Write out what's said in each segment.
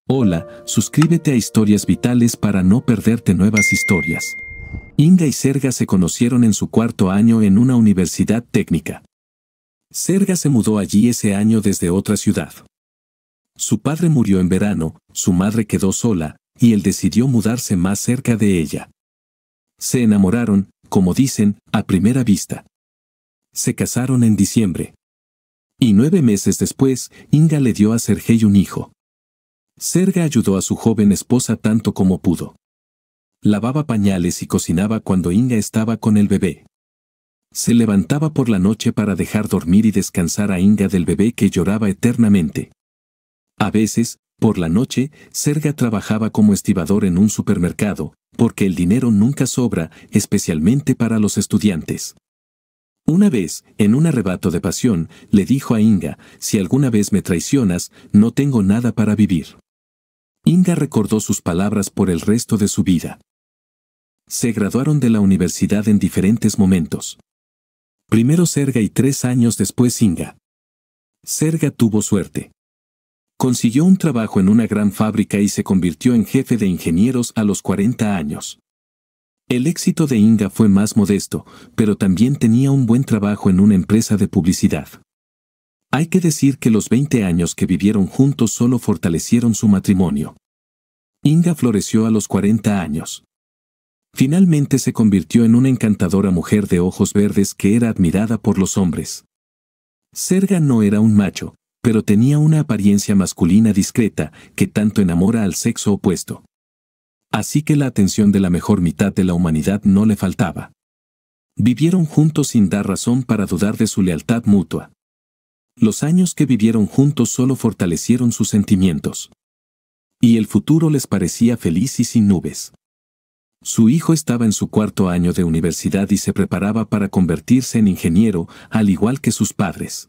Hola, suscríbete a Historias Vitales para no perderte nuevas historias. Inga y Serga se conocieron en su cuarto año en una universidad técnica. Serga se mudó allí ese año desde otra ciudad. Su padre murió en verano, su madre quedó sola, y él decidió mudarse más cerca de ella. Se enamoraron, como dicen, a primera vista. Se casaron en diciembre. Y 9 meses después, Inga le dio a Sergei un hijo. Serga ayudó a su joven esposa tanto como pudo. Lavaba pañales y cocinaba cuando Inga estaba con el bebé. Se levantaba por la noche para dejar dormir y descansar a Inga del bebé que lloraba eternamente. A veces, por la noche, Serga trabajaba como estibador en un supermercado, porque el dinero nunca sobra, especialmente para los estudiantes. Una vez, en un arrebato de pasión, le dijo a Inga: «Si alguna vez me traicionas, no tengo nada para vivir». Inga recordó sus palabras por el resto de su vida. Se graduaron de la universidad en diferentes momentos. Primero Serga y 3 años después Inga. Serga tuvo suerte. Consiguió un trabajo en una gran fábrica y se convirtió en jefe de ingenieros a los 40 años. El éxito de Inga fue más modesto, pero también tenía un buen trabajo en una empresa de publicidad. Hay que decir que los 20 años que vivieron juntos solo fortalecieron su matrimonio. Inga floreció a los 40 años. Finalmente se convirtió en una encantadora mujer de ojos verdes que era admirada por los hombres. Serga no era un macho, pero tenía una apariencia masculina discreta que tanto enamora al sexo opuesto. Así que la atención de la mejor mitad de la humanidad no le faltaba. Vivieron juntos sin dar razón para dudar de su lealtad mutua. Los años que vivieron juntos solo fortalecieron sus sentimientos. Y el futuro les parecía feliz y sin nubes. Su hijo estaba en su 4.º año de universidad y se preparaba para convertirse en ingeniero, al igual que sus padres.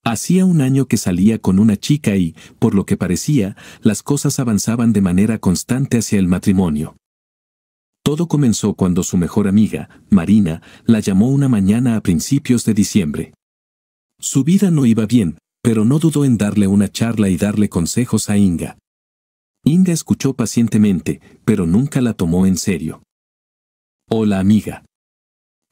Hacía 1 año que salía con una chica y, por lo que parecía, las cosas avanzaban de manera constante hacia el matrimonio. Todo comenzó cuando su mejor amiga, Marina, la llamó una mañana a principios de diciembre. Su vida no iba bien, pero no dudó en darle una charla y darle consejos a Inga. Inga escuchó pacientemente, pero nunca la tomó en serio. «Hola, amiga».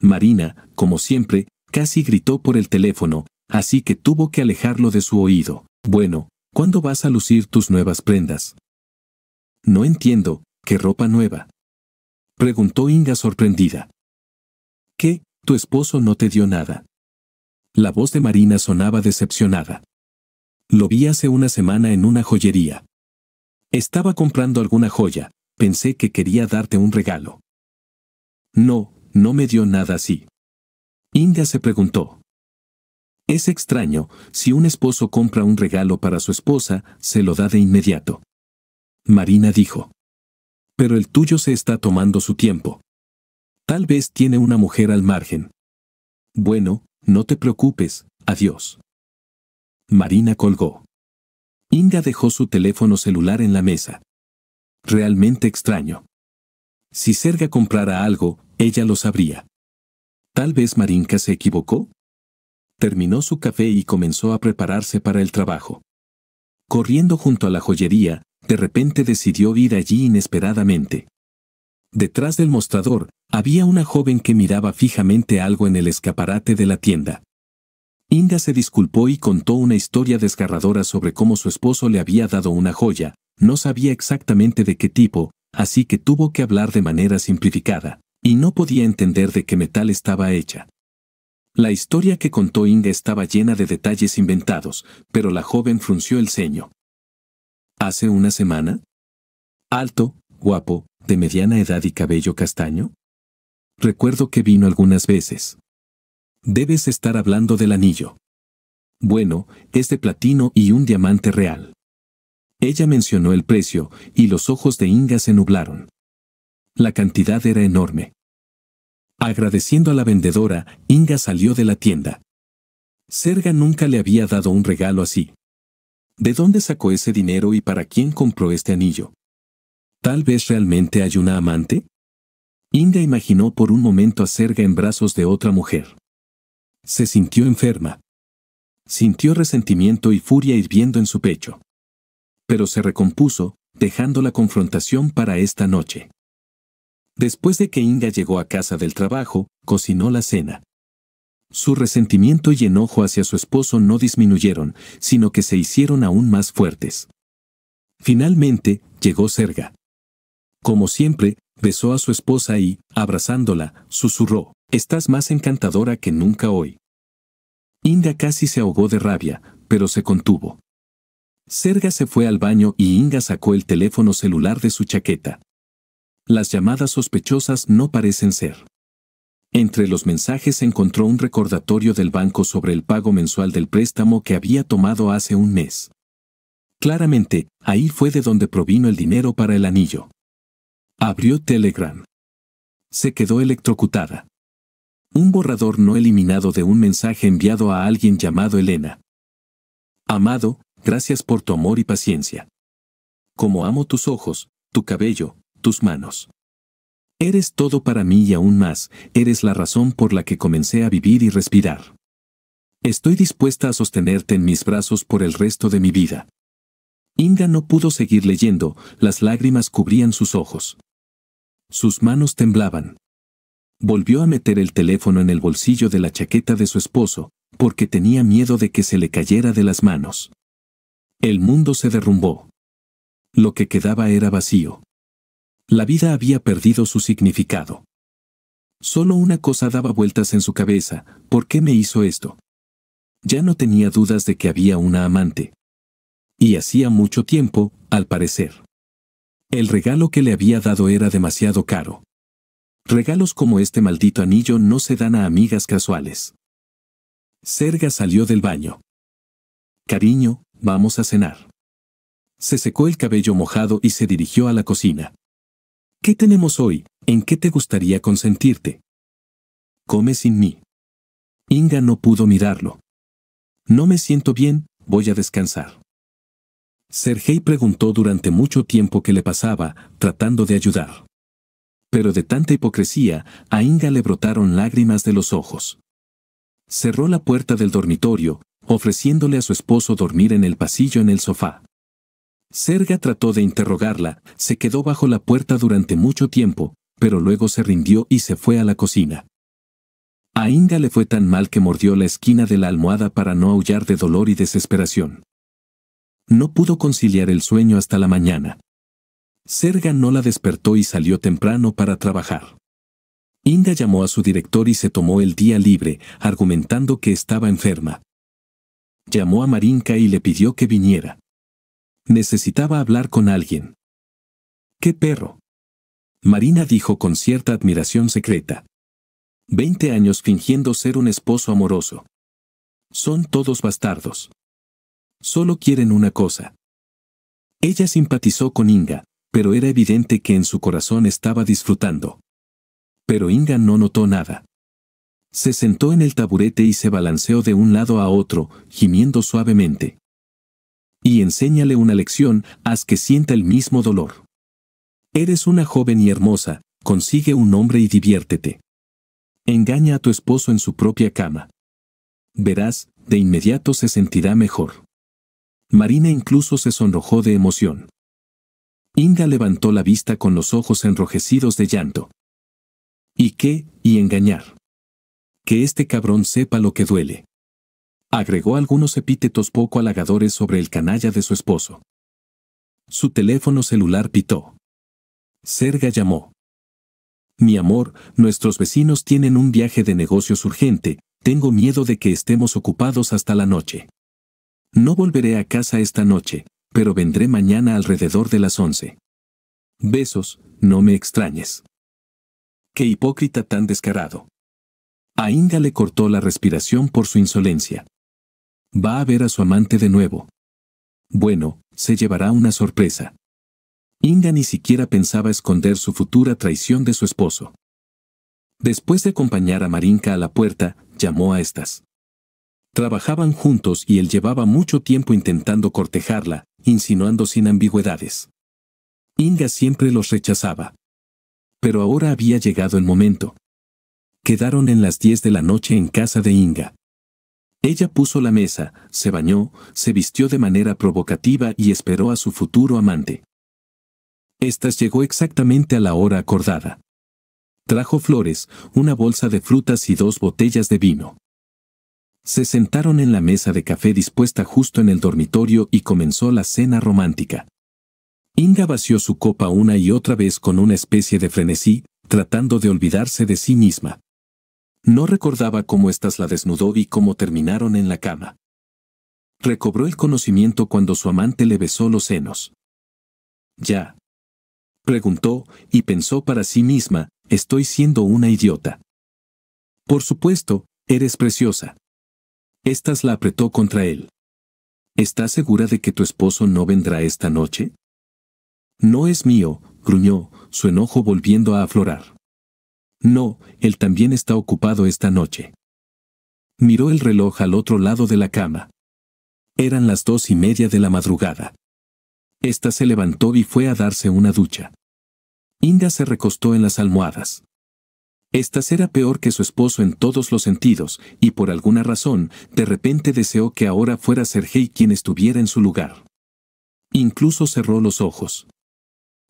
Marina, como siempre, casi gritó por el teléfono, así que tuvo que alejarlo de su oído. «Bueno, ¿cuándo vas a lucir tus nuevas prendas?» «No entiendo, ¿qué ropa nueva?», preguntó Inga sorprendida. «¿Qué? ¿Tu esposo no te dio nada?». La voz de Marina sonaba decepcionada. «Lo vi hace una semana en una joyería. Estaba comprando alguna joya, pensé que quería darte un regalo». «No, no me dio nada así». Inga se preguntó. Es extraño, si un esposo compra un regalo para su esposa, se lo da de inmediato. Marina dijo. «Pero el tuyo se está tomando su tiempo. Tal vez tiene una mujer al margen». «Bueno, no te preocupes, adiós». Marina colgó. Inga dejó su teléfono celular en la mesa. Realmente extraño. Si Serga comprara algo, ella lo sabría. Tal vez Marinka se equivocó. Terminó su café y comenzó a prepararse para el trabajo. Corriendo junto a la joyería, de repente decidió ir allí inesperadamente. Detrás del mostrador, había una joven que miraba fijamente algo en el escaparate de la tienda. Inga se disculpó y contó una historia desgarradora sobre cómo su esposo le había dado una joya, no sabía exactamente de qué tipo, así que tuvo que hablar de manera simplificada, y no podía entender de qué metal estaba hecha. La historia que contó Inga estaba llena de detalles inventados, pero la joven frunció el ceño. ¿Hace una semana? Alto, guapo, de mediana edad y cabello castaño. Recuerdo que vino algunas veces. Debes estar hablando del anillo. Bueno, es de platino y un diamante real. Ella mencionó el precio, y los ojos de Inga se nublaron. La cantidad era enorme. Agradeciendo a la vendedora, Inga salió de la tienda. Serga nunca le había dado un regalo así. ¿De dónde sacó ese dinero y para quién compró este anillo? ¿Tal vez realmente hay una amante? Inga imaginó por un momento a Serga en brazos de otra mujer. Se sintió enferma. Sintió resentimiento y furia hirviendo en su pecho. pero se recompuso, dejando la confrontación para esta noche. Después de que Inga llegó a casa del trabajo, cocinó la cena. Su resentimiento y enojo hacia su esposo no disminuyeron, sino que se hicieron aún más fuertes. Finalmente, llegó Serga. Como siempre, besó a su esposa y, abrazándola, susurró: «Estás más encantadora que nunca hoy». Inga casi se ahogó de rabia, pero se contuvo. Serga se fue al baño y Inga sacó el teléfono celular de su chaqueta. Las llamadas sospechosas no parecen ser. Entre los mensajes encontró un recordatorio del banco sobre el pago mensual del préstamo que había tomado hace un mes. Claramente, ahí fue de donde provino el dinero para el anillo. Abrió Telegram. Se quedó electrocutada. Un borrador no eliminado de un mensaje enviado a alguien llamado Elena. Amado, gracias por tu amor y paciencia. Como amo tus ojos, tu cabello, tus manos. Eres todo para mí y aún más, eres la razón por la que comencé a vivir y respirar. Estoy dispuesta a sostenerte en mis brazos por el resto de mi vida. Inga no pudo seguir leyendo, las lágrimas cubrían sus ojos. Sus manos temblaban. Volvió a meter el teléfono en el bolsillo de la chaqueta de su esposo, porque tenía miedo de que se le cayera de las manos. El mundo se derrumbó. Lo que quedaba era vacío. La vida había perdido su significado. Solo una cosa daba vueltas en su cabeza: ¿por qué me hizo esto? Ya no tenía dudas de que había una amante. Y hacía mucho tiempo, al parecer. El regalo que le había dado era demasiado caro. Regalos como este maldito anillo no se dan a amigas casuales. Serga salió del baño. «Cariño, vamos a cenar». Se secó el cabello mojado y se dirigió a la cocina. «¿Qué tenemos hoy? ¿En qué te gustaría consentirte?» «Come sin mí». Inga no pudo mirarlo. «No me siento bien, voy a descansar». Sergei preguntó durante mucho tiempo qué le pasaba, tratando de ayudar. Pero de tanta hipocresía, a Inga le brotaron lágrimas de los ojos. Cerró la puerta del dormitorio, ofreciéndole a su esposo dormir en el pasillo en el sofá. Serga trató de interrogarla, se quedó bajo la puerta durante mucho tiempo, pero luego se rindió y se fue a la cocina. A Inga le fue tan mal que mordió la esquina de la almohada para no aullar de dolor y desesperación. No pudo conciliar el sueño hasta la mañana. Serga no la despertó y salió temprano para trabajar. Inga llamó a su director y se tomó el día libre, argumentando que estaba enferma. Llamó a Marinka y le pidió que viniera. Necesitaba hablar con alguien. «¿Qué perro?», Marina dijo con cierta admiración secreta. 20 años fingiendo ser un esposo amoroso. Son todos bastardos. Solo quieren una cosa. Ella simpatizó con Inga, pero era evidente que en su corazón estaba disfrutando. Pero Inga no notó nada. Se sentó en el taburete y se balanceó de un lado a otro, gimiendo suavemente. «Y enséñale una lección, haz que sienta el mismo dolor. Eres una joven y hermosa, consigue un hombre y diviértete. Engaña a tu esposo en su propia cama. Verás, de inmediato se sentirá mejor». Marina incluso se sonrojó de emoción. Inga levantó la vista con los ojos enrojecidos de llanto. «¿Y qué? ¿Y engañar? Que este cabrón sepa lo que duele». Agregó algunos epítetos poco halagadores sobre el canalla de su esposo. Su teléfono celular pitó. Serga llamó. «Mi amor, nuestros vecinos tienen un viaje de negocios urgente, tengo miedo de que estemos ocupados hasta la noche. No volveré a casa esta noche, pero vendré mañana alrededor de las 11. Besos, no me extrañes». Qué hipócrita tan descarado. A Inga le cortó la respiración por su insolencia. Va a ver a su amante de nuevo. Bueno, se llevará una sorpresa. Inga ni siquiera pensaba esconder su futura traición de su esposo. Después de acompañar a Marinka a la puerta, llamó a estas. Trabajaban juntos y él llevaba mucho tiempo intentando cortejarla, insinuando sin ambigüedades. Inga siempre los rechazaba. Pero ahora había llegado el momento. Quedaron en las 10 de la noche en casa de Inga. Ella puso la mesa, se bañó, se vistió de manera provocativa y esperó a su futuro amante. Estas llegó exactamente a la hora acordada. Trajo flores, una bolsa de frutas y 2 botellas de vino. Se sentaron en la mesa de café dispuesta justo en el dormitorio y comenzó la cena romántica. Inga vació su copa una y otra vez con una especie de frenesí, tratando de olvidarse de sí misma. No recordaba cómo éstas la desnudó y cómo terminaron en la cama. Recobró el conocimiento cuando su amante le besó los senos. ¿Ya?, preguntó, y pensó para sí misma, estoy siendo una idiota. Por supuesto, eres preciosa. Estas la apretó contra él. ¿Estás segura de que tu esposo no vendrá esta noche? No es mío, gruñó, su enojo volviendo a aflorar. No, él también está ocupado esta noche. Miró el reloj al otro lado de la cama. Eran las 2:30 de la madrugada. Esta se levantó y fue a darse una ducha. Inga se recostó en las almohadas. Esta era peor que su esposo en todos los sentidos, y por alguna razón, de repente deseó que ahora fuera Sergei quien estuviera en su lugar. Incluso cerró los ojos.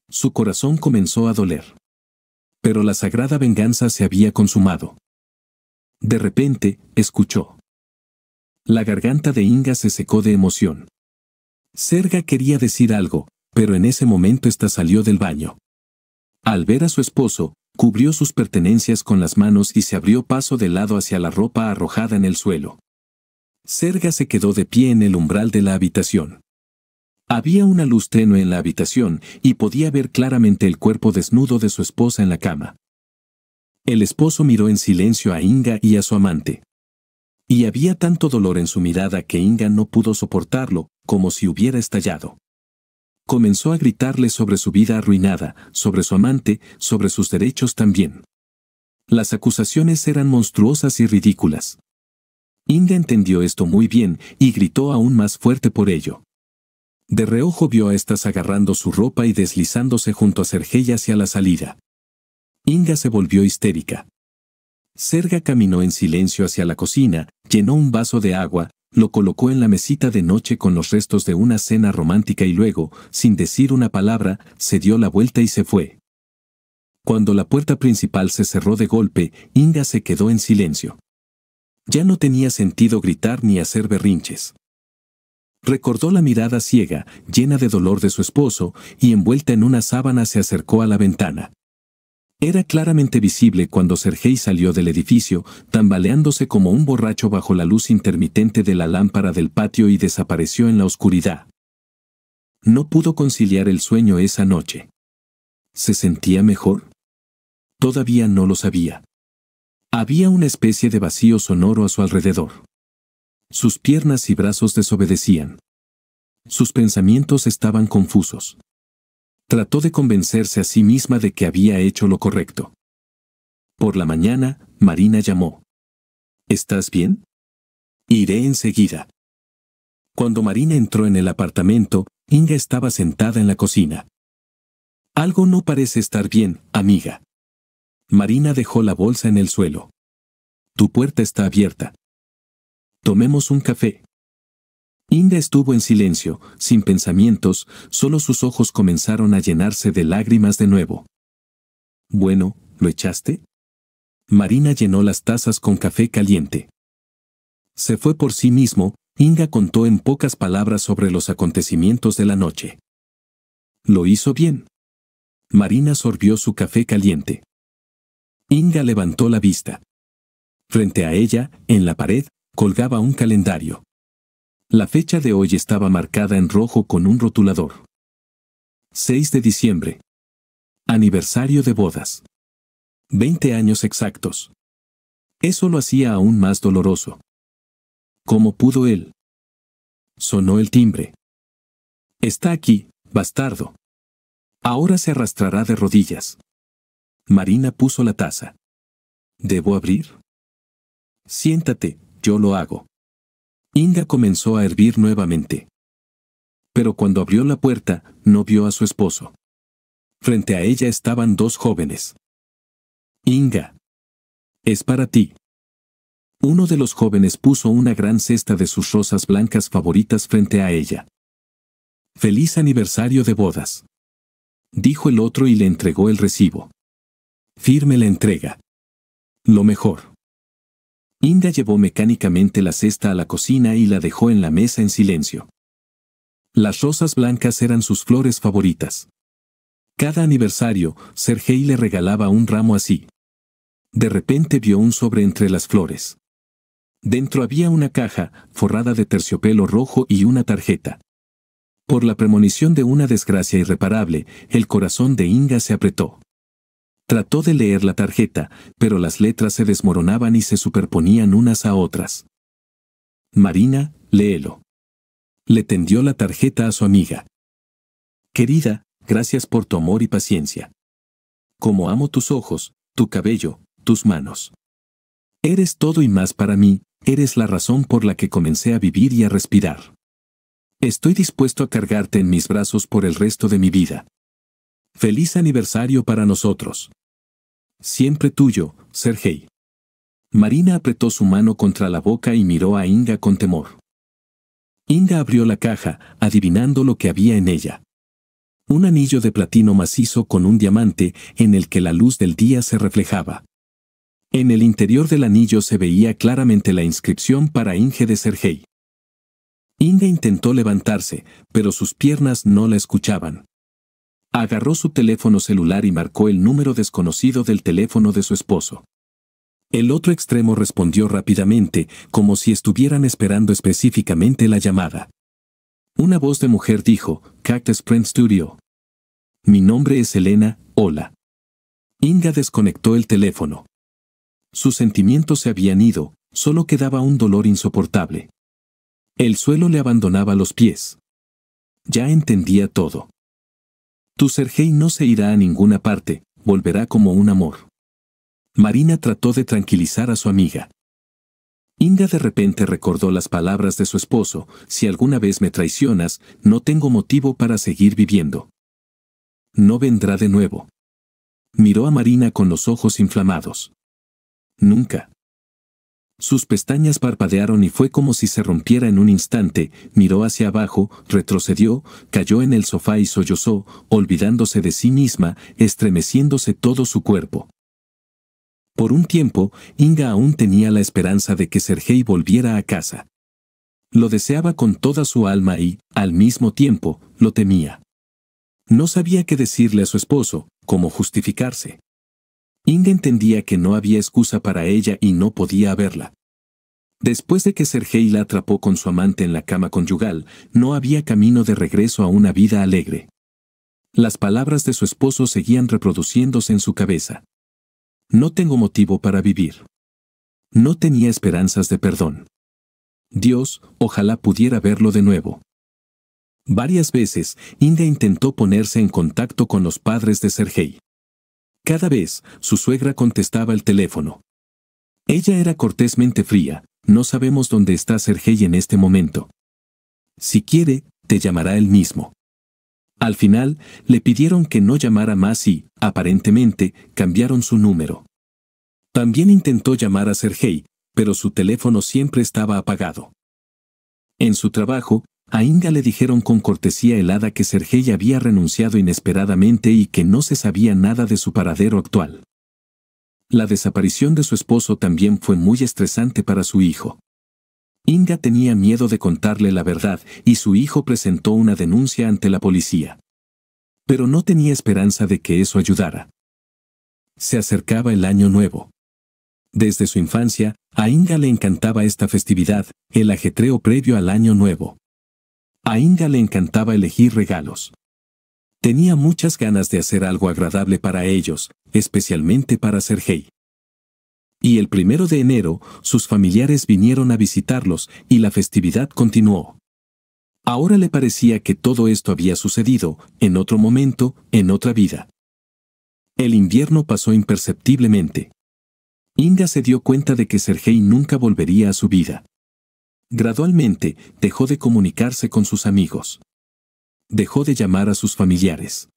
Su corazón comenzó a doler. Pero la sagrada venganza se había consumado. De repente, escuchó. La garganta de Inga se secó de emoción. Serga quería decir algo, pero en ese momento ésta salió del baño. Al ver a su esposo, cubrió sus pertenencias con las manos y se abrió paso de lado hacia la ropa arrojada en el suelo. Serga se quedó de pie en el umbral de la habitación. Había una luz tenue en la habitación y podía ver claramente el cuerpo desnudo de su esposa en la cama. El esposo miró en silencio a Inga y a su amante. Y había tanto dolor en su mirada que Inga no pudo soportarlo, como si hubiera estallado. Comenzó a gritarle sobre su vida arruinada, sobre su amante, sobre sus derechos también. Las acusaciones eran monstruosas y ridículas. Inga entendió esto muy bien y gritó aún más fuerte por ello. De reojo vio a estas agarrando su ropa y deslizándose junto a Sergei hacia la salida. Inga se volvió histérica. Serga caminó en silencio hacia la cocina, llenó un vaso de agua, lo colocó en la mesita de noche con los restos de una cena romántica y luego, sin decir una palabra, se dio la vuelta y se fue. Cuando la puerta principal se cerró de golpe, Inga se quedó en silencio. Ya no tenía sentido gritar ni hacer berrinches. Recordó la mirada ciega, llena de dolor de su esposo, y envuelta en una sábana se acercó a la ventana. Era claramente visible cuando Sergei salió del edificio, tambaleándose como un borracho bajo la luz intermitente de la lámpara del patio y desapareció en la oscuridad. No pudo conciliar el sueño esa noche. ¿Se sentía mejor? Todavía no lo sabía. Había una especie de vacío sonoro a su alrededor. Sus piernas y brazos desobedecían. Sus pensamientos estaban confusos. Trató de convencerse a sí misma de que había hecho lo correcto. Por la mañana, Marina llamó. ¿Estás bien? Iré enseguida. Cuando Marina entró en el apartamento, Inga estaba sentada en la cocina. Algo no parece estar bien, amiga. Marina dejó la bolsa en el suelo. Tu puerta está abierta. Tomemos un café. Inga estuvo en silencio, sin pensamientos, solo sus ojos comenzaron a llenarse de lágrimas de nuevo. Bueno, ¿lo echaste? Marina llenó las tazas con café caliente. Se fue por sí mismo, Inga contó en pocas palabras sobre los acontecimientos de la noche. Lo hizo bien. Marina sorbió su café caliente. Inga levantó la vista. Frente a ella, en la pared, colgaba un calendario. La fecha de hoy estaba marcada en rojo con un rotulador. 6 de diciembre. Aniversario de bodas. 20 años exactos. Eso lo hacía aún más doloroso. ¿Cómo pudo él? Sonó el timbre. Está aquí, bastardo. Ahora se arrastrará de rodillas. Marina puso la taza. ¿Debo abrir? Siéntate, yo lo hago. Inga comenzó a hervir nuevamente. Pero cuando abrió la puerta, no vio a su esposo. Frente a ella estaban 2 jóvenes. Inga. Es para ti. Uno de los jóvenes puso una gran cesta de sus rosas blancas favoritas frente a ella. «Feliz aniversario de bodas», dijo el otro y le entregó el recibo. «Firme la entrega. Lo mejor». Inga llevó mecánicamente la cesta a la cocina y la dejó en la mesa en silencio. Las rosas blancas eran sus flores favoritas. Cada aniversario, Sergei le regalaba un ramo así. De repente vio un sobre entre las flores. Dentro había una caja, forrada de terciopelo rojo y una tarjeta. Por la premonición de una desgracia irreparable, el corazón de Inga se apretó. Trató de leer la tarjeta, pero las letras se desmoronaban y se superponían unas a otras. «Marina, léelo». Le tendió la tarjeta a su amiga. «Querida, gracias por tu amor y paciencia. Como amo tus ojos, tu cabello, tus manos. Eres todo y más para mí, eres la razón por la que comencé a vivir y a respirar. Estoy dispuesto a cargarte en mis brazos por el resto de mi vida. Feliz aniversario para nosotros. Siempre tuyo, Sergei». Marina apretó su mano contra la boca y miró a Inga con temor. Inga abrió la caja, adivinando lo que había en ella. Un anillo de platino macizo con un diamante en el que la luz del día se reflejaba. En el interior del anillo se veía claramente la inscripción para Inge de Sergei. Inga intentó levantarse, pero sus piernas no la escuchaban. Agarró su teléfono celular y marcó el número desconocido del teléfono de su esposo. El otro extremo respondió rápidamente, como si estuvieran esperando específicamente la llamada. Una voz de mujer dijo: «Cactus Print Studio. Mi nombre es Elena, hola». Inga desconectó el teléfono. Sus sentimientos se habían ido, solo quedaba un dolor insoportable. El suelo le abandonaba los pies. Ya entendía todo. Tu Sergei no se irá a ninguna parte, volverá como un amor. Marina trató de tranquilizar a su amiga. Inga de repente recordó las palabras de su esposo: «Si alguna vez me traicionas, no tengo motivo para seguir viviendo. No vendrá de nuevo». Miró a Marina con los ojos inflamados. «Nunca». Sus pestañas parpadearon y fue como si se rompiera en un instante. Miró hacia abajo, retrocedió, cayó en el sofá y sollozó, olvidándose de sí misma, estremeciéndose todo su cuerpo. Por un tiempo, Inga aún tenía la esperanza de que Sergei volviera a casa. Lo deseaba con toda su alma y, al mismo tiempo, lo temía. No sabía qué decirle a su esposo, cómo justificarse. Inga entendía que no había excusa para ella y no podía haberla. Después de que Sergei la atrapó con su amante en la cama conyugal, no había camino de regreso a una vida alegre. Las palabras de su esposo seguían reproduciéndose en su cabeza. No tengo motivo para vivir. No tenía esperanzas de perdón. Dios, ojalá pudiera verlo de nuevo. Varias veces, Inga intentó ponerse en contacto con los padres de Sergei. Cada vez, su suegra contestaba el teléfono. Ella era cortésmente fría: «No sabemos dónde está Sergei en este momento. Si quiere, te llamará él mismo». Al final, le pidieron que no llamara más y, aparentemente, cambiaron su número. También intentó llamar a Sergei, pero su teléfono siempre estaba apagado. En su trabajo, a Inga le dijeron con cortesía helada que Sergei había renunciado inesperadamente y que no se sabía nada de su paradero actual. La desaparición de su esposo también fue muy estresante para su hijo. Inga tenía miedo de contarle la verdad y su hijo presentó una denuncia ante la policía. Pero no tenía esperanza de que eso ayudara. Se acercaba el Año Nuevo. Desde su infancia, a Inga le encantaba esta festividad, el ajetreo previo al Año Nuevo. A Inga le encantaba elegir regalos. Tenía muchas ganas de hacer algo agradable para ellos, especialmente para Sergei. Y el 1 de enero, sus familiares vinieron a visitarlos y la festividad continuó. Ahora le parecía que todo esto había sucedido, en otro momento, en otra vida. El invierno pasó imperceptiblemente. Inga se dio cuenta de que Sergei nunca volvería a su vida. Gradualmente, dejó de comunicarse con sus amigos. Dejó de llamar a sus familiares.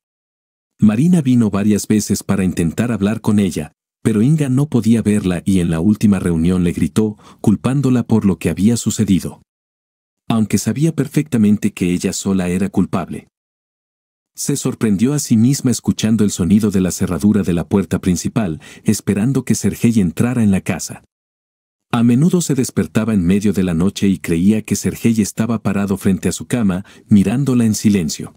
Marina vino varias veces para intentar hablar con ella, Pero Inga no podía verla y en la última reunión le gritó, culpándola por lo que había sucedido. Aunque sabía perfectamente que ella sola era culpable. Se sorprendió a sí misma escuchando el sonido de la cerradura de la puerta principal, esperando que Sergei entrara en la casa. A menudo se despertaba en medio de la noche y creía que Sergei estaba parado frente a su cama, mirándola en silencio.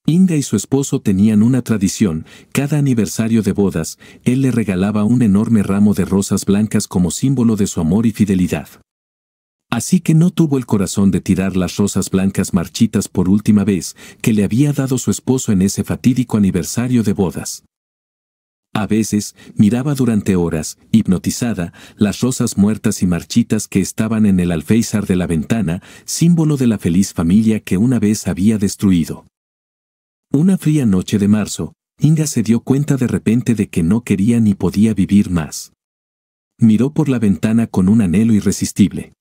Inga y su esposo tenían una tradición: cada aniversario de bodas, él le regalaba un enorme ramo de rosas blancas como símbolo de su amor y fidelidad. Así que no tuvo el corazón de tirar las rosas blancas marchitas por última vez que le había dado su esposo en ese fatídico aniversario de bodas. A veces, miraba durante horas, hipnotizada, las rosas muertas y marchitas que estaban en el alféizar de la ventana, símbolo de la feliz familia que una vez había destruido. Una fría noche de marzo, Inga se dio cuenta de repente de que no quería ni podía vivir más. Miró por la ventana con un anhelo irresistible.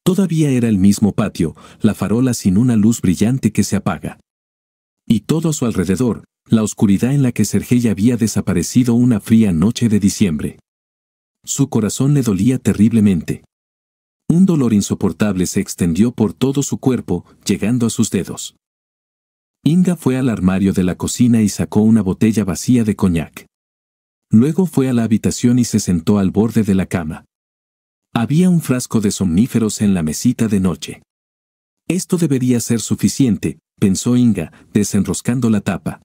Todavía era el mismo patio, la farola sin una luz brillante que se apaga. Y todo a su alrededor, la oscuridad en la que Sergei había desaparecido una fría noche de diciembre. Su corazón le dolía terriblemente. Un dolor insoportable se extendió por todo su cuerpo, llegando a sus dedos. Inga fue al armario de la cocina y sacó una botella vacía de coñac. Luego fue a la habitación y se sentó al borde de la cama. Había un frasco de somníferos en la mesita de noche. Esto debería ser suficiente, pensó Inga, desenroscando la tapa.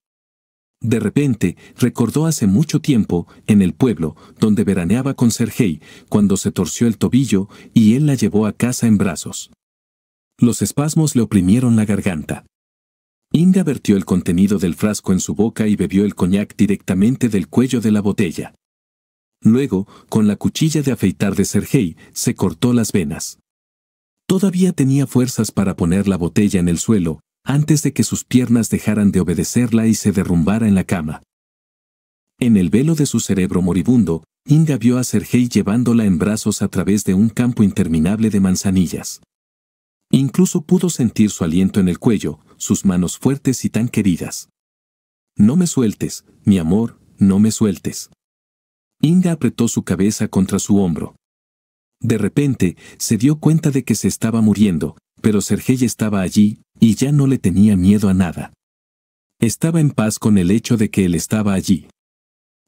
De repente, recordó hace mucho tiempo, en el pueblo, donde veraneaba con Sergei, cuando se torció el tobillo y él la llevó a casa en brazos. Los espasmos le oprimieron la garganta. Inga vertió el contenido del frasco en su boca y bebió el coñac directamente del cuello de la botella. Luego, con la cuchilla de afeitar de Sergei, se cortó las venas. Todavía tenía fuerzas para poner la botella en el suelo, antes de que sus piernas dejaran de obedecerla y se derrumbara en la cama. En el velo de su cerebro moribundo, Inga vio a Sergei llevándola en brazos a través de un campo interminable de manzanillas. Incluso pudo sentir su aliento en el cuello, sus manos fuertes y tan queridas. «No me sueltes, mi amor, no me sueltes». Inga apretó su cabeza contra su hombro. De repente, se dio cuenta de que se estaba muriendo, pero Sergei estaba allí, y ya no le tenía miedo a nada. Estaba en paz con el hecho de que él estaba allí.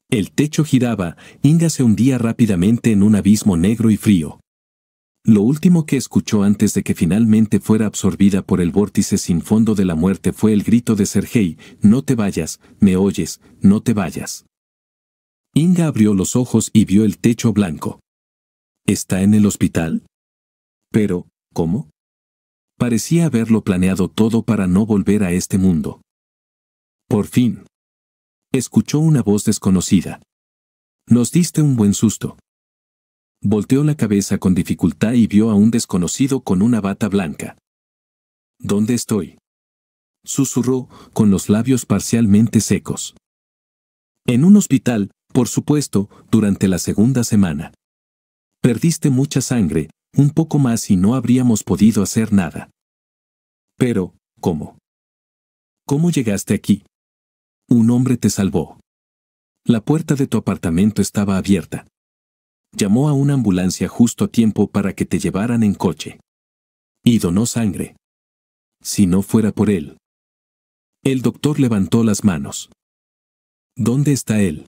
El techo giraba, Inga se hundía rápidamente en un abismo negro y frío. Lo último que escuchó antes de que finalmente fuera absorbida por el vórtice sin fondo de la muerte fue el grito de Sergei: «No te vayas, ¿me oyes? No te vayas». Inga abrió los ojos y vio el techo blanco. ¿Está en el hospital? Pero, ¿cómo? Parecía haberlo planeado todo para no volver a este mundo. Por fin. Escuchó una voz desconocida. «Nos diste un buen susto». Volteó la cabeza con dificultad y vio a un desconocido con una bata blanca. «¿Dónde estoy?», susurró, con los labios parcialmente secos. «En un hospital, por supuesto, durante la segunda semana. Perdiste mucha sangre, un poco más y no habríamos podido hacer nada». «Pero, ¿cómo? ¿Cómo llegaste aquí?». «Un hombre te salvó. La puerta de tu apartamento estaba abierta. Llamó a una ambulancia justo a tiempo para que te llevaran en coche. Y donó sangre. Si no fuera por él». El doctor levantó las manos. «¿Dónde está él?».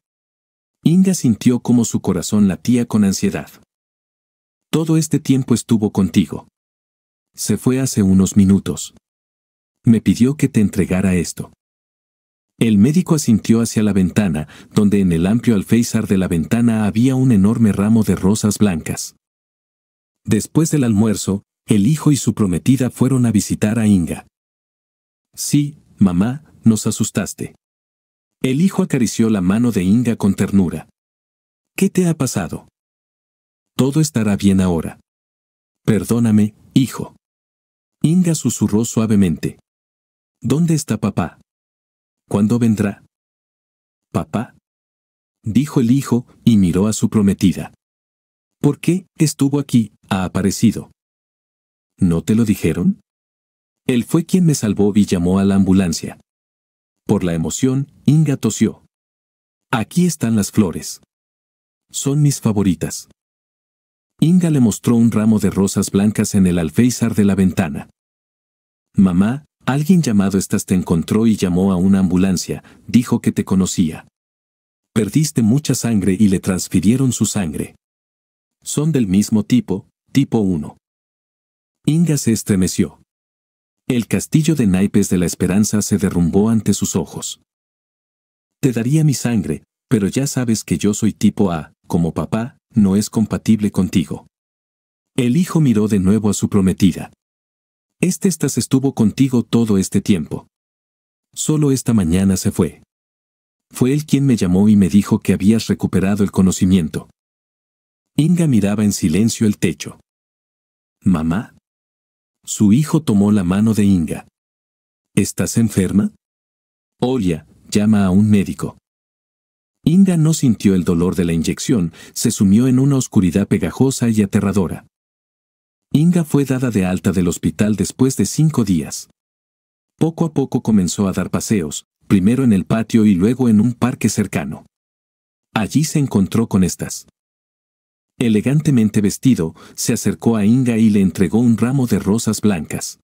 Inga sintió como su corazón latía con ansiedad. «Todo este tiempo estuvo contigo. Se fue hace unos minutos. Me pidió que te entregara esto». El médico asintió hacia la ventana, donde en el amplio alféizar de la ventana había un enorme ramo de rosas blancas. Después del almuerzo, el hijo y su prometida fueron a visitar a Inga. «Sí, mamá, nos asustaste». El hijo acarició la mano de Inga con ternura. «¿Qué te ha pasado?». «Todo estará bien ahora». «Perdóname, hijo». Inga susurró suavemente. «¿Dónde está papá? ¿Cuándo vendrá?». «¿Papá?», dijo el hijo y miró a su prometida. «¿Por qué estuvo aquí, ha aparecido?». «¿No te lo dijeron?». «Él fue quien me salvó y llamó a la ambulancia». Por la emoción, Inga tosió. «Aquí están las flores». Son mis favoritas. Inga le mostró un ramo de rosas blancas en el alféizar de la ventana. Mamá, alguien llamado Estas te encontró y llamó a una ambulancia, dijo que te conocía. Perdiste mucha sangre y le transfirieron su sangre. Son del mismo tipo, tipo 1. Inga se estremeció. El castillo de naipes de la esperanza se derrumbó ante sus ojos. Te daría mi sangre, pero ya sabes que yo soy tipo A, como papá, no es compatible contigo. El hijo miró de nuevo a su prometida. Estas estuvo contigo todo este tiempo. Solo esta mañana se fue. Fue él quien me llamó y me dijo que habías recuperado el conocimiento. Inga miraba en silencio el techo. ¿Mamá? Su hijo tomó la mano de Inga. ¿Estás enferma? Olia, llama a un médico. Inga no sintió el dolor de la inyección, se sumió en una oscuridad pegajosa y aterradora. Inga fue dada de alta del hospital después de 5 días. Poco a poco comenzó a dar paseos, primero en el patio y luego en un parque cercano. Allí se encontró con Estas. Elegantemente vestido, se acercó a Inga y le entregó un ramo de rosas blancas.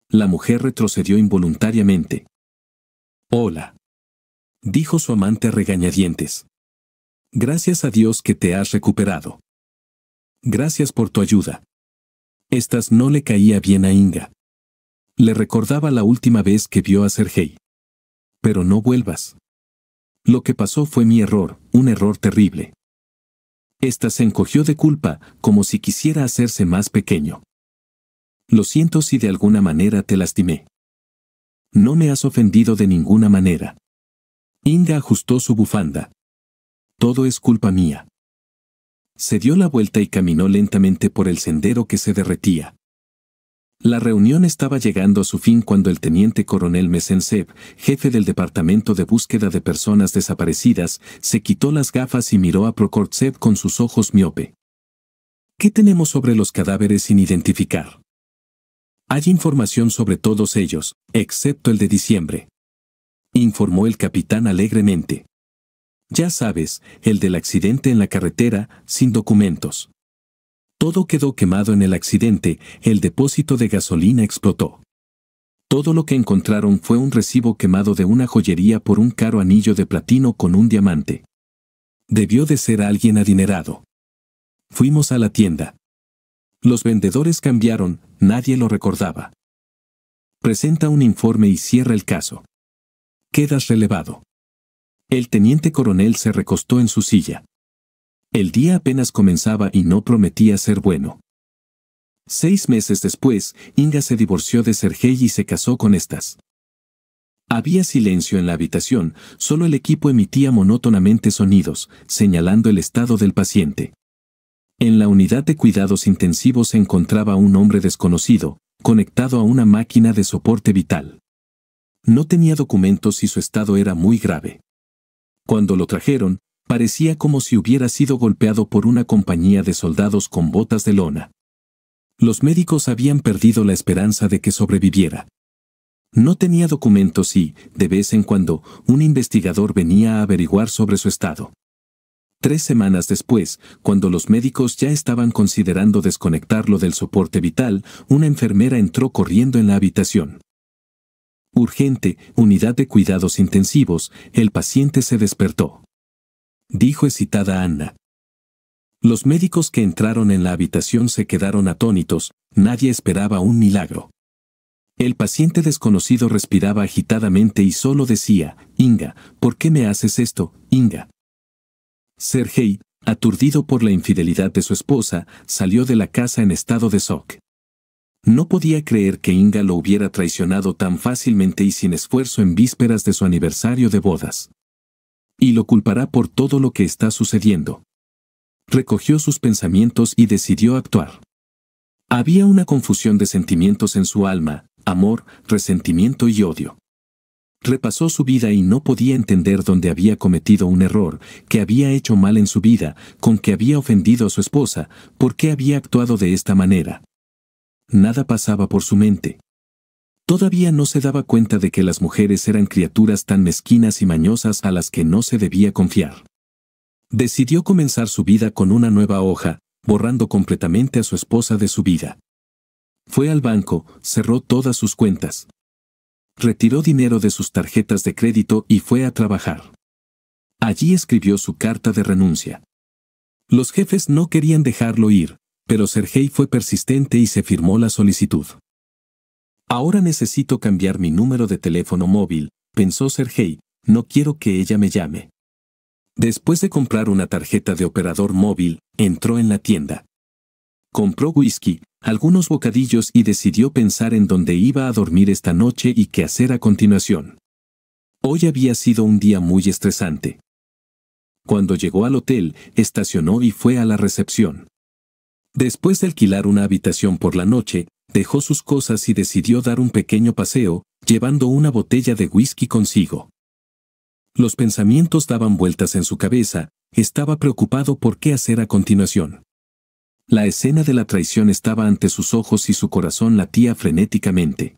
La mujer retrocedió involuntariamente. «Hola», dijo su amante a regañadientes. «Gracias a Dios que te has recuperado. Gracias por tu ayuda». Estas no le caía bien a Inga. Le recordaba la última vez que vio a Sergei. «Pero no vuelvas. Lo que pasó fue mi error, un error terrible». Esta se encogió de culpa, como si quisiera hacerse más pequeño. «Lo siento si de alguna manera te lastimé». «No me has ofendido de ninguna manera». Inga ajustó su bufanda. «Todo es culpa mía». Se dio la vuelta y caminó lentamente por el sendero que se derretía. La reunión estaba llegando a su fin cuando el teniente coronel Mesensev, jefe del departamento de búsqueda de personas desaparecidas, se quitó las gafas y miró a Prokotsev con sus ojos miope. «¿Qué tenemos sobre los cadáveres sin identificar?» «Hay información sobre todos ellos, excepto el de diciembre», informó el capitán alegremente. «Ya sabes, el del accidente en la carretera, sin documentos. Todo quedó quemado en el accidente, el depósito de gasolina explotó. Todo lo que encontraron fue un recibo quemado de una joyería por un caro anillo de platino con un diamante. Debió de ser alguien adinerado. Fuimos a la tienda. Los vendedores cambiaron, nadie lo recordaba. Presenta un informe y cierra el caso. Quedas relevado». El teniente coronel se recostó en su silla. El día apenas comenzaba y no prometía ser bueno. 6 meses después, Inga se divorció de Sergei y se casó con Estas. Había silencio en la habitación, solo el equipo emitía monótonamente sonidos, señalando el estado del paciente. En la unidad de cuidados intensivos se encontraba un hombre desconocido, conectado a una máquina de soporte vital. No tenía documentos y su estado era muy grave. Cuando lo trajeron, parecía como si hubiera sido golpeado por una compañía de soldados con botas de lona. Los médicos habían perdido la esperanza de que sobreviviera. No tenía documentos y, de vez en cuando, un investigador venía a averiguar sobre su estado. 3 semanas después, cuando los médicos ya estaban considerando desconectarlo del soporte vital, una enfermera entró corriendo en la habitación. «Urgente, unidad de cuidados intensivos, el paciente se despertó», dijo excitada Anna. Los médicos que entraron en la habitación se quedaron atónitos, nadie esperaba un milagro. El paciente desconocido respiraba agitadamente y solo decía: «Inga, ¿por qué me haces esto, Inga?». Sergei, aturdido por la infidelidad de su esposa, salió de la casa en estado de shock. No podía creer que Inga lo hubiera traicionado tan fácilmente y sin esfuerzo en vísperas de su aniversario de bodas. Y lo culpará por todo lo que está sucediendo. Recogió sus pensamientos y decidió actuar. Había una confusión de sentimientos en su alma, amor, resentimiento y odio. Repasó su vida y no podía entender dónde había cometido un error, qué había hecho mal en su vida, con qué había ofendido a su esposa, por qué había actuado de esta manera. Nada pasaba por su mente. Todavía no se daba cuenta de que las mujeres eran criaturas tan mezquinas y mañosas a las que no se debía confiar. Decidió comenzar su vida con una nueva hoja, borrando completamente a su esposa de su vida. Fue al banco, cerró todas sus cuentas. Retiró dinero de sus tarjetas de crédito y fue a trabajar. Allí escribió su carta de renuncia. Los jefes no querían dejarlo ir, pero Sergei fue persistente y se firmó la solicitud. Ahora necesito cambiar mi número de teléfono móvil, pensó Sergei, no quiero que ella me llame. Después de comprar una tarjeta de operador móvil, entró en la tienda. Compró whisky, algunos bocadillos y decidió pensar en dónde iba a dormir esta noche y qué hacer a continuación. Hoy había sido un día muy estresante. Cuando llegó al hotel, estacionó y fue a la recepción. Después de alquilar una habitación por la noche, dejó sus cosas y decidió dar un pequeño paseo, llevando una botella de whisky consigo. Los pensamientos daban vueltas en su cabeza, estaba preocupado por qué hacer a continuación. La escena de la traición estaba ante sus ojos y su corazón latía frenéticamente.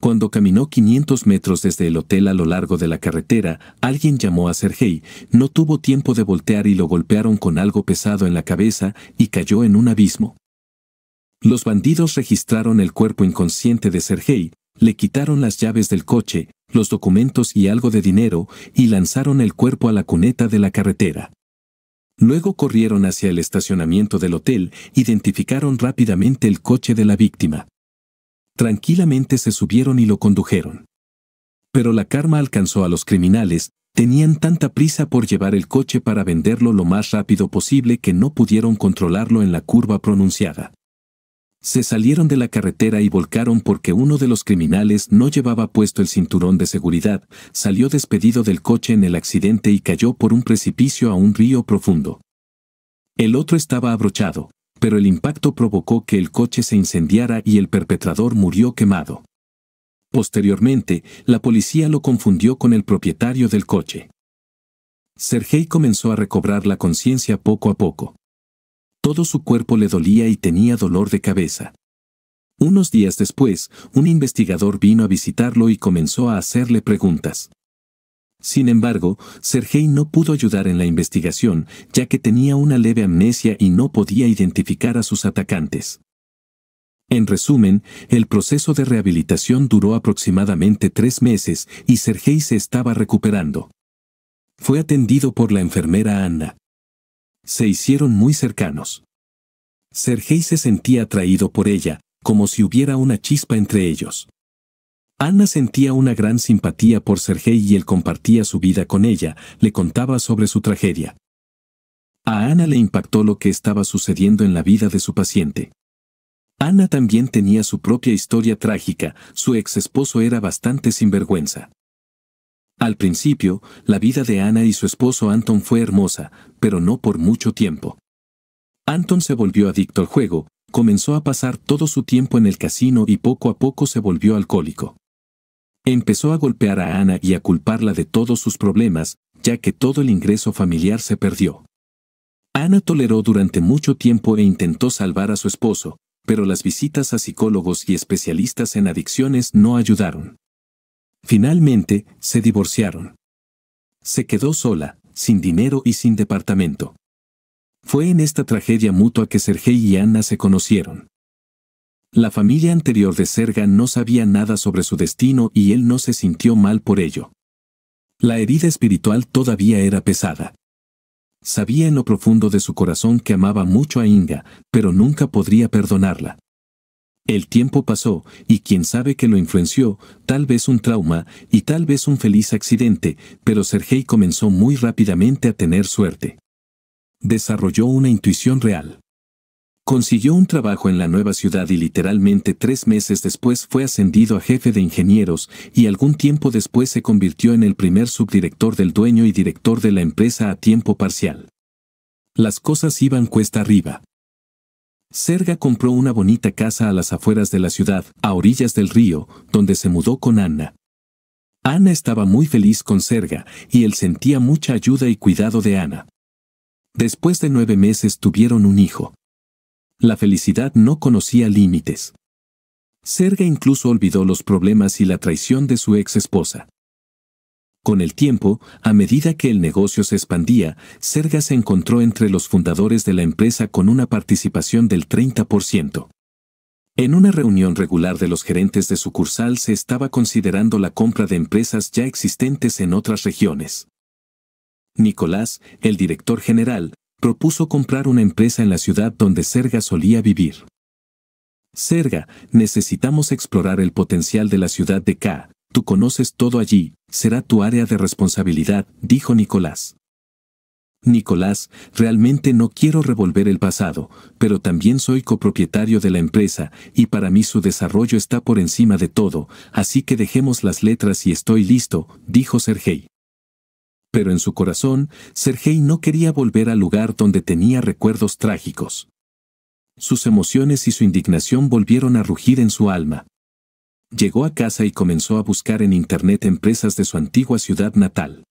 Cuando caminó 500 metros desde el hotel a lo largo de la carretera, alguien llamó a Sergei, no tuvo tiempo de voltear y lo golpearon con algo pesado en la cabeza y cayó en un abismo. Los bandidos registraron el cuerpo inconsciente de Sergei, le quitaron las llaves del coche, los documentos y algo de dinero, y lanzaron el cuerpo a la cuneta de la carretera. Luego corrieron hacia el estacionamiento del hotel, identificaron rápidamente el coche de la víctima. Tranquilamente se subieron y lo condujeron. Pero la karma alcanzó a los criminales, tenían tanta prisa por llevar el coche para venderlo lo más rápido posible que no pudieron controlarlo en la curva pronunciada. Se salieron de la carretera y volcaron porque uno de los criminales no llevaba puesto el cinturón de seguridad, salió despedido del coche en el accidente y cayó por un precipicio a un río profundo. El otro estaba abrochado, pero el impacto provocó que el coche se incendiara y el perpetrador murió quemado. Posteriormente, la policía lo confundió con el propietario del coche. Sergei comenzó a recobrar la conciencia poco a poco. Todo su cuerpo le dolía y tenía dolor de cabeza. Unos días después, un investigador vino a visitarlo y comenzó a hacerle preguntas. Sin embargo, Sergei no pudo ayudar en la investigación, ya que tenía una leve amnesia y no podía identificar a sus atacantes. En resumen, el proceso de rehabilitación duró aproximadamente 3 meses y Sergei se estaba recuperando. Fue atendido por la enfermera Anna. Se hicieron muy cercanos. Sergei se sentía atraído por ella, como si hubiera una chispa entre ellos. Anna sentía una gran simpatía por Sergei y él compartía su vida con ella, le contaba sobre su tragedia. A Anna le impactó lo que estaba sucediendo en la vida de su paciente. Anna también tenía su propia historia trágica, su ex esposo era bastante sinvergüenza. Al principio, la vida de Anna y su esposo Anton fue hermosa, pero no por mucho tiempo. Anton se volvió adicto al juego, comenzó a pasar todo su tiempo en el casino y poco a poco se volvió alcohólico. Empezó a golpear a Anna y a culparla de todos sus problemas, ya que todo el ingreso familiar se perdió. Anna toleró durante mucho tiempo e intentó salvar a su esposo, pero las visitas a psicólogos y especialistas en adicciones no ayudaron. Finalmente, se divorciaron. Se quedó sola, sin dinero y sin departamento. Fue en esta tragedia mutua que Sergei y Anna se conocieron. La familia anterior de Serga no sabía nada sobre su destino y él no se sintió mal por ello. La herida espiritual todavía era pesada. Sabía en lo profundo de su corazón que amaba mucho a Inga, pero nunca podría perdonarla. El tiempo pasó, y quién sabe qué lo influenció, tal vez un trauma, y tal vez un feliz accidente, pero Sergei comenzó muy rápidamente a tener suerte. Desarrolló una intuición real. Consiguió un trabajo en la nueva ciudad y literalmente 3 meses después fue ascendido a jefe de ingenieros, y algún tiempo después se convirtió en el primer subdirector del dueño y director de la empresa a tiempo parcial. Las cosas iban cuesta arriba. Serga compró una bonita casa a las afueras de la ciudad, a orillas del río, donde se mudó con Anna. Anna estaba muy feliz con Serga, y él sentía mucha ayuda y cuidado de Anna. Después de 9 meses tuvieron un hijo. La felicidad no conocía límites. Serga incluso olvidó los problemas y la traición de su ex esposa. Con el tiempo, a medida que el negocio se expandía, Serga se encontró entre los fundadores de la empresa con una participación del 30%. En una reunión regular de los gerentes de sucursal se estaba considerando la compra de empresas ya existentes en otras regiones. Nicolás, el director general, propuso comprar una empresa en la ciudad donde Serga solía vivir. Serga, necesitamos explorar el potencial de la ciudad de K. Tú conoces todo allí, será tu área de responsabilidad, dijo Nicolás. Nicolás, realmente no quiero revolver el pasado, pero también soy copropietario de la empresa, y para mí su desarrollo está por encima de todo, así que dejemos las letras y estoy listo, dijo Sergei. Pero en su corazón, Sergei no quería volver al lugar donde tenía recuerdos trágicos. Sus emociones y su indignación volvieron a rugir en su alma. Llegó a casa y comenzó a buscar en internet empresas de su antigua ciudad natal.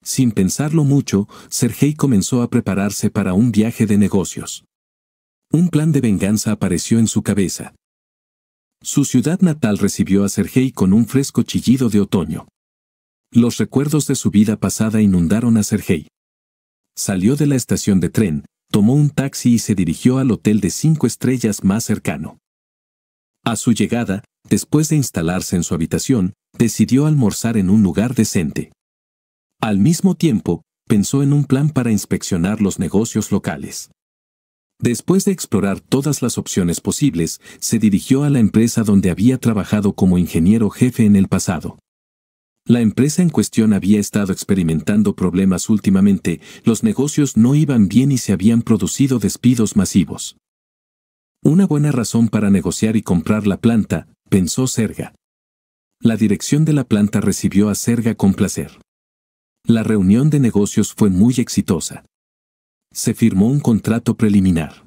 Sin pensarlo mucho, Sergei comenzó a prepararse para un viaje de negocios. Un plan de venganza apareció en su cabeza. Su ciudad natal recibió a Sergei con un fresco chillido de otoño. Los recuerdos de su vida pasada inundaron a Sergei. Salió de la estación de tren, tomó un taxi y se dirigió al hotel de 5 estrellas más cercano. A su llegada, después de instalarse en su habitación, decidió almorzar en un lugar decente. Al mismo tiempo, pensó en un plan para inspeccionar los negocios locales. Después de explorar todas las opciones posibles, se dirigió a la empresa donde había trabajado como ingeniero jefe en el pasado. La empresa en cuestión había estado experimentando problemas últimamente, los negocios no iban bien y se habían producido despidos masivos. Una buena razón para negociar y comprar la planta, pensó Serga. La dirección de la planta recibió a Serga con placer. La reunión de negocios fue muy exitosa. Se firmó un contrato preliminar.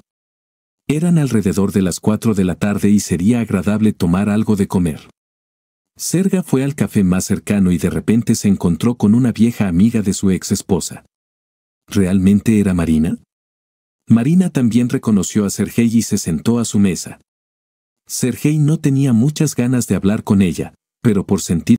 Eran alrededor de las 4 de la tarde y sería agradable tomar algo de comer. Serga fue al café más cercano y de repente se encontró con una vieja amiga de su ex esposa. ¿Realmente era Marina? Marina también reconoció a Sergei y se sentó a su mesa. Sergei no tenía muchas ganas de hablar con ella, pero por sentir